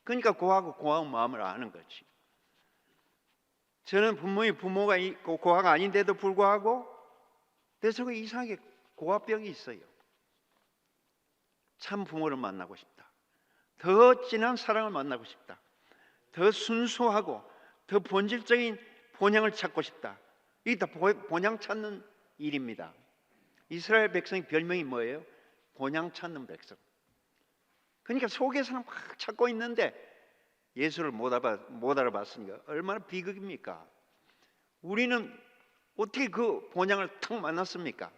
그러니까 고아하고 고아의 마음을 아는 거지. 저는 부모가 있고 고아가 아닌데도 불구하고 내 속에 이상하게 고아병이 있어요. 참 부모를 만나고 싶다. 더 진한 사랑을 만나고 싶다. 더 순수하고 더 본질적인 본향을 찾고 싶다. 이게 다 본향 찾는 일입니다. 이스라엘 백성의 별명이 뭐예요? 본향 찾는 백성. 그러니까 속에서는 막 찾고 있는데 예수를 못 알아봤으니까 얼마나 비극입니까? 우리는 어떻게 그 본향을 탁 만났습니까?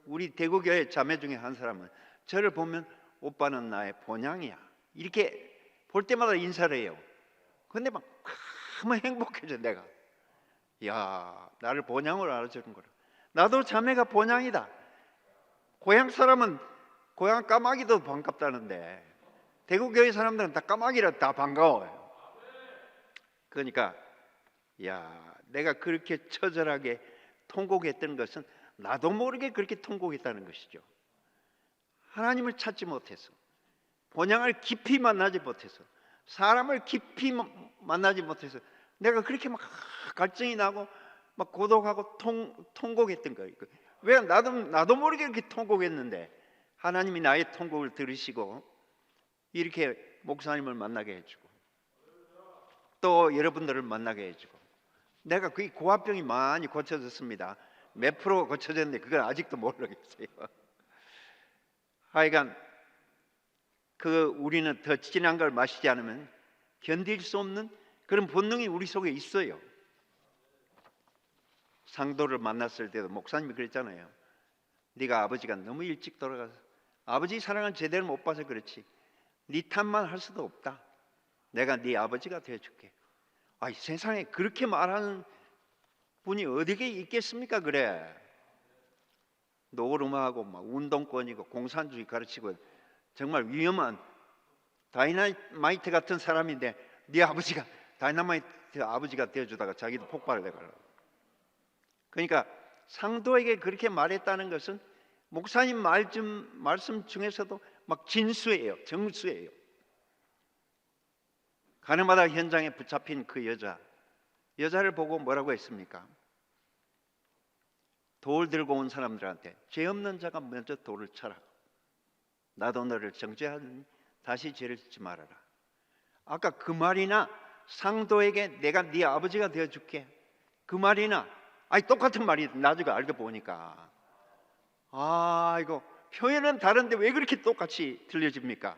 우리 대구교회 자매 중에 한 사람은 저를 보면 오빠는 나의 본향이야 이렇게 볼 때마다 인사를 해요. 근데 막 너무 행복해져. 내가 나를 본향으로 알아주는 거라. 나도 자매가 본향이다. 고향 사람은 고향 까마귀도 반갑다는데 대구교회 사람들은 다 까마귀라 다 반가워요. 그러니까 야, 내가 그렇게 처절하게 통곡했던 것은 나도 모르게 그렇게 통곡했다는 것이죠. 하나님을 찾지 못해서, 본향을 깊이 만나지 못해서, 사람을 깊이 만나지 못해서 내가 그렇게 막 갈증이 나고 막 고독하고 통곡했던 거예요. 왜? 나도 모르게 이렇게 통곡했는데 하나님이 나의 통곡을 들으시고 이렇게 목사님을 만나게 해주고 또 여러분들을 만나게 해주고, 내가 그 고아병이 많이 고쳐졌습니다. 몇 프로 고쳐졌는데 그걸 아직도 모르겠어요. 하여간 우리는 더 진한 걸 마시지 않으면 견딜 수 없는 그런 본능이 우리 속에 있어요. 상도를 만났을 때도 목사님이 그랬잖아요. 네가 아버지가 너무 일찍 돌아가서 아버지 사랑을 제대로 못 봐서 그렇지 네 탓만 할 수도 없다. 내가 네 아버지가 되어줄게. 아이, 세상에 그렇게 말하는 분이 어디에 있겠습니까? 그래, 노름하고 막 운동권이고 공산주의 가르치고 정말 위험한 다이나마이트 같은 사람인데 네 아버지가 다이나마이트 아버지가 되어주다가 자기도 폭발을 해가려고. 그러니까 상도에게 그렇게 말했다는 것은 목사님 말씀 중에서도 막 진수예요. 정수예요. 가늠하다 현장에 붙잡힌 그 여자를 보고 뭐라고 했습니까? 돌 들고 온 사람들한테 죄 없는 자가 먼저 돌을 쳐라. 나도 너를 정죄하니 다시 죄를 짓지 말아라. 아까 그 말이나 상도에게 내가 네 아버지가 되어줄게, 그 말이나 똑같은 말이 나중에 알고 보니까 이거 표현은 다른데 왜 그렇게 똑같이 들려집니까?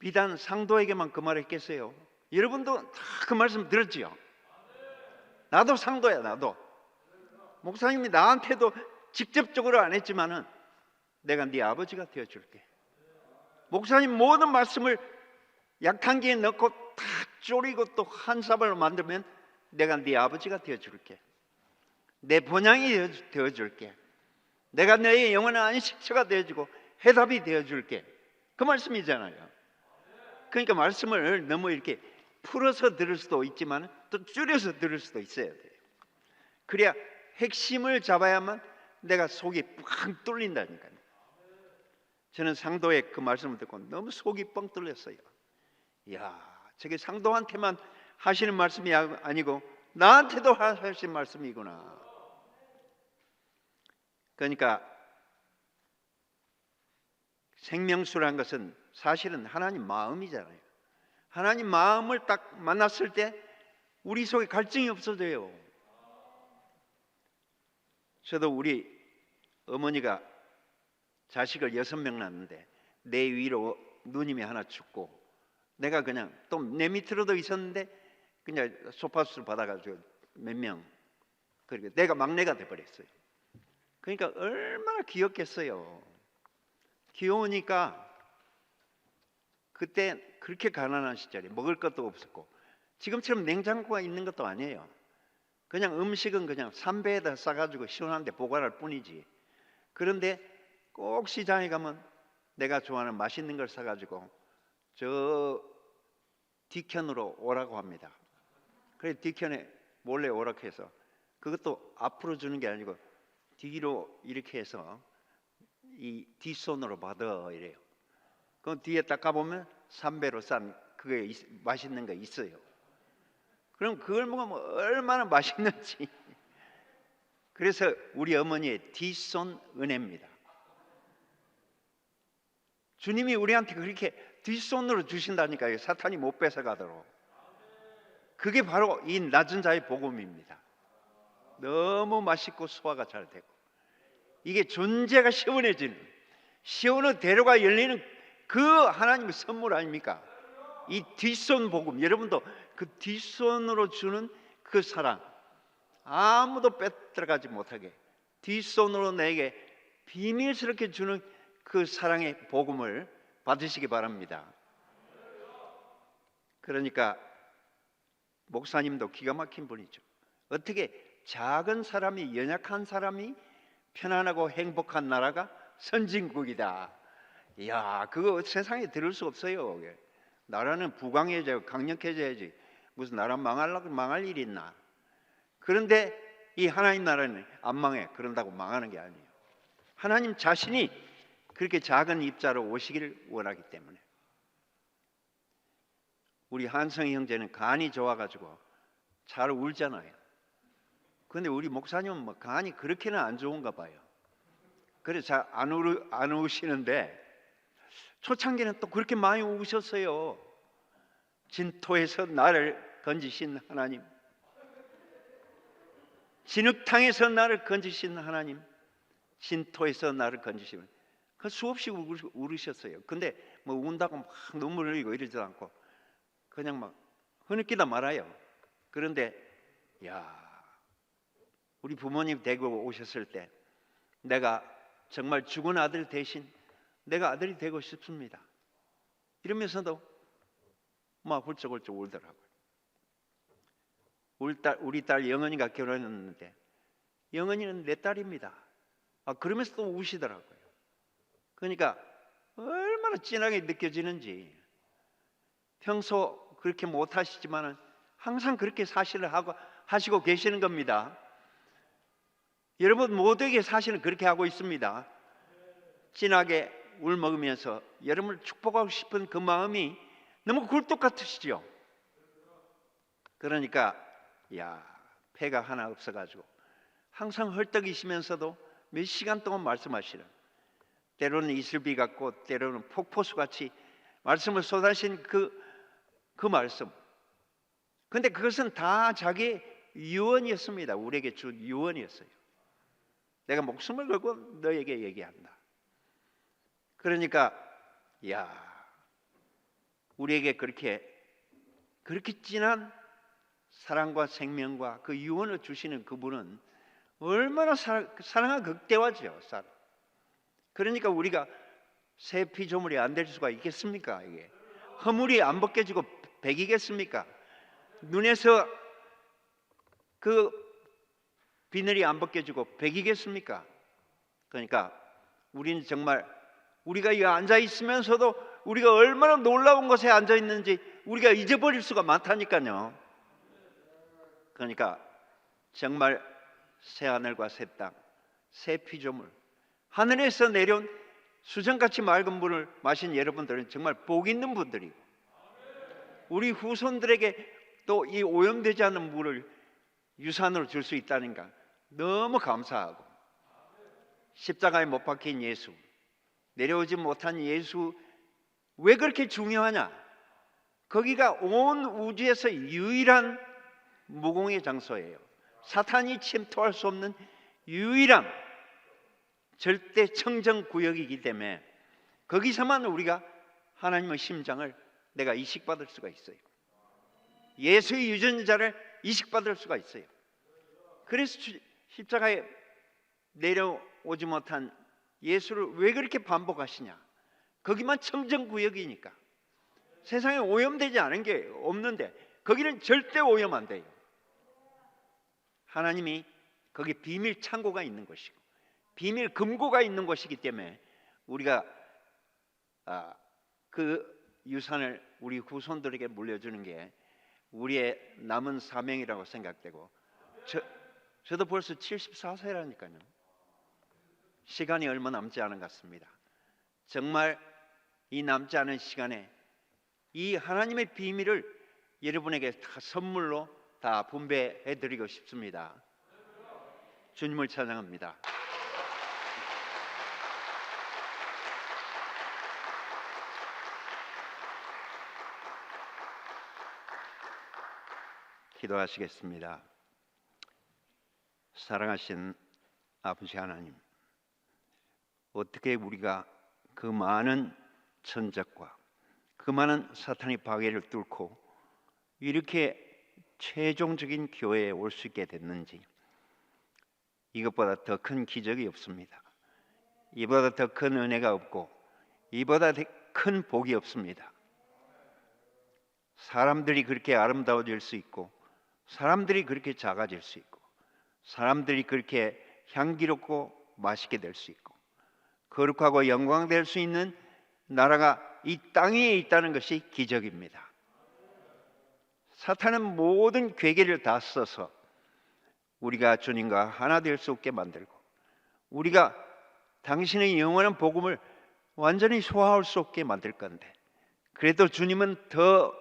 비단 상도에게만 그 말을 했겠어요? 여러분도 다 그 말씀 들었지요? 나도 상도야. 나도 목사님이 나한테도 직접적으로 안 했지만은 내가 네 아버지가 되어줄게. 목사님 모든 말씀을 약한기에 넣고 다 졸이고 또 한 사발로 만들면 내가 네 아버지가 되어줄게. 내 본향이 되어줄게. 내가 너의 영원한 안식처가 되어주고 해답이 되어줄게. 그 말씀이잖아요. 그러니까 말씀을 너무 이렇게 풀어서 들을 수도 있지만 또 줄여서 들을 수도 있어야 돼요. 그래야 핵심을 잡아야만 내가 속이 뻥 뚫린다니까요. 저는 상도의 그 말씀을 듣고 너무 속이 뻥 뚫렸어요. 이야, 저게 상도한테만 하시는 말씀이 아니고 나한테도 하시는 말씀이구나. 그러니까 생명수라는 것은 사실은 하나님 마음이잖아요. 하나님 마음을 딱 만났을 때 우리 속에 갈증이 없어져요. 저도 우리 어머니가 자식을 6명 낳았는데 내 위로 누님이 하나 죽고 내가 그냥 또 내 밑으로도 있었는데 그냥 소파수를 받아가지고 몇 명, 그리고 내가 막내가 돼버렸어요. 그러니까 얼마나 귀엽겠어요. 귀여우니까 그때 그렇게 가난한 시절에 먹을 것도 없었고 지금처럼 냉장고가 있는 것도 아니에요. 그냥 음식은 그냥 삼배에다 싸가지고 시원한데 보관할 뿐이지. 그런데 꼭 시장에 가면 내가 좋아하는 맛있는 걸 사가지고 저 뒤편으로 오라고 합니다. 그래서 뒤편에 몰래 오라고 해서 그것도 앞으로 주는 게 아니고 뒤로 이렇게 해서 이 뒷손으로 받아 이래요. 그럼 뒤에 딱 가보면 삼배로 싼 그게 맛있는 거 있어요. 그럼 그걸 먹으면 얼마나 맛있는지. 그래서 우리 어머니의 뒷손 은혜입니다. 주님이 우리한테 그렇게 뒷손으로 주신다니까요. 사탄이 못 뺏어가도록. 그게 바로 이 낮은 자의 복음입니다. 너무 맛있고 소화가 잘 되고 이게 존재가 시원해지는, 시원한 대로가 열리는 그 하나님의 선물 아닙니까? 이 뒷손 복음, 여러분도 그 뒷손으로 주는 그 사랑, 아무도 빼들어가지 못하게 뒷손으로 내게 비밀스럽게 주는 그 사랑의 복음을 받으시기 바랍니다. 그러니까 목사님도 기가 막힌 분이죠. 어떻게 작은 사람이, 연약한 사람이 편안하고 행복한 나라가 선진국이다, 이야, 그거 세상에 들을 수 없어요. 나라는 부강해져야 강력해져야지. 무슨 나라 망할 일이 있나? 그런데 이 하나님 나라는 안 망해. 그런다고 망하는 게 아니에요. 하나님 자신이 그렇게 작은 입자로 오시기를 원하기 때문에. 우리 한성희 형제는 간이 좋아가지고 잘 울잖아요. 그런데 우리 목사님은 뭐 간이 그렇게는 안 좋은가 봐요. 그래서 잘 안 우시는데 초창기는 또 그렇게 많이 우셨어요. 진토에서 나를 건지신 하나님, 진흙탕에서 나를 건지신 하나님, 진토에서 나를 건지시면 그 수없이 울으셨어요. 근데 뭐 운다고 막 눈물 흘리고 이러지도 않고 그냥 막 흐느끼다 말아요. 그런데 야, 우리 부모님 댁으로 오셨을 때 내가 정말 죽은 아들 대신 내가 아들이 되고 싶습니다. 이러면서도 막 훌쩍훌쩍 울더라고요. 우리 딸 영은이가 결혼했는데 영은이는 내 딸입니다. 그러면서 또 우시더라고요. 그러니까 얼마나 진하게 느껴지는지. 평소 그렇게 못하시지만은 항상 그렇게 사실을 하시고 계시는 겁니다. 여러분 모두에게 사실은 그렇게 하고 있습니다. 진하게 울먹으면서 여러분을 축복하고 싶은 그 마음이 너무 굴뚝 같으시죠? 그러니까 폐가 하나 없어가지고 항상 헐떡이시면서도 몇 시간 동안 말씀하시는, 때로는 이슬비 같고 때로는 폭포수같이 말씀을 쏟아신 그 말씀. 근데 그것은 다 자기의 유언이었습니다. 우리에게 준 유언이었어요. 내가 목숨을 걸고 너에게 얘기한다. 그러니까 우리에게 그렇게 진한 사랑과 생명과 그 유언을 주시는 그분은 얼마나 사랑의 극대화죠. 그러니까 우리가 새 피조물이 안 될 수가 있겠습니까? 이게 허물이 안 벗겨지고 백이겠습니까? 눈에서 그 비늘이 안 벗겨지고 백이겠습니까? 그러니까 우리는 정말 우리가 이 앉아 있으면서도 우리가 얼마나 놀라운 곳에 앉아 있는지 우리가 잊어버릴 수가 많다니까요. 그러니까 정말 새 하늘과 새 땅, 새 피조물, 하늘에서 내려온 수정같이 맑은 물을 마신 여러분들은 정말 복 있는 분들이고, 우리 후손들에게 또 이 오염되지 않은 물을 유산으로 줄 수 있다니까 너무 감사하고, 십자가에 못 박힌 예수, 내려오지 못한 예수, 왜 그렇게 중요하냐? 거기가 온 우주에서 유일한 무공의 장소예요. 사탄이 침투할 수 없는 유일한 절대 청정 구역이기 때문에 거기서만 우리가 하나님의 심장을 내가 이식받을 수가 있어요. 예수의 유전자를 이식받을 수가 있어요. 그래서 십자가에 내려오지 못한 예수를 왜 그렇게 반복하시냐? 거기만 청정구역이니까. 세상에 오염되지 않은 게 없는데 거기는 절대 오염 안 돼요. 하나님이 거기 비밀 창고가 있는 것이고 비밀 금고가 있는 것이기 때문에 우리가 그 유산을 우리 후손들에게 물려주는 게 우리의 남은 사명이라고 생각되고, 저도 벌써 74세라니까요. 시간이 얼마 남지 않은 것 같습니다. 정말 이 남지 않은 시간에 이 하나님의 비밀을 여러분에게 다 선물로 다 분배해 드리고 싶습니다. 주님을 찬양합니다. 기도하시겠습니다. 사랑하신 아버지 하나님, 어떻게 우리가 그 많은 천적과 그 많은 사탄의 방해를 뚫고 이렇게 최종적인 교회에 올 수 있게 됐는지, 이것보다 더 큰 기적이 없습니다. 이보다 더 큰 은혜가 없고 이보다 더 큰 복이 없습니다. 사람들이 그렇게 아름다워질 수 있고, 사람들이 그렇게 작아질 수 있고, 사람들이 그렇게 향기롭고 맛있게 될 수 있고, 거룩하고 영광될 수 있는 나라가 이 땅에 있다는 것이 기적입니다. 사탄은 모든 괴계를 다 써서 우리가 주님과 하나 될 수 없게 만들고, 우리가 당신의 영원한 복음을 완전히 소화할 수 없게 만들 건데, 그래도 주님은 더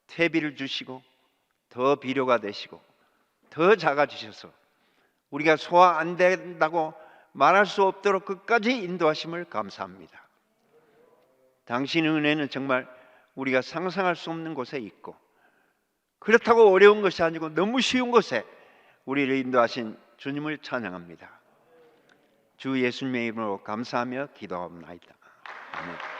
퇴비를 주시고 더 비료가 되시고 더 작아지셔서 우리가 소화 안 된다고 말할 수 없도록 끝까지 인도하심을 감사합니다. 당신의 은혜는 정말 우리가 상상할 수 없는 곳에 있고, 그렇다고 어려운 것이 아니고 너무 쉬운 곳에 우리를 인도하신 주님을 찬양합니다. 주 예수님의 이름으로 감사하며 기도합니다. 아멘.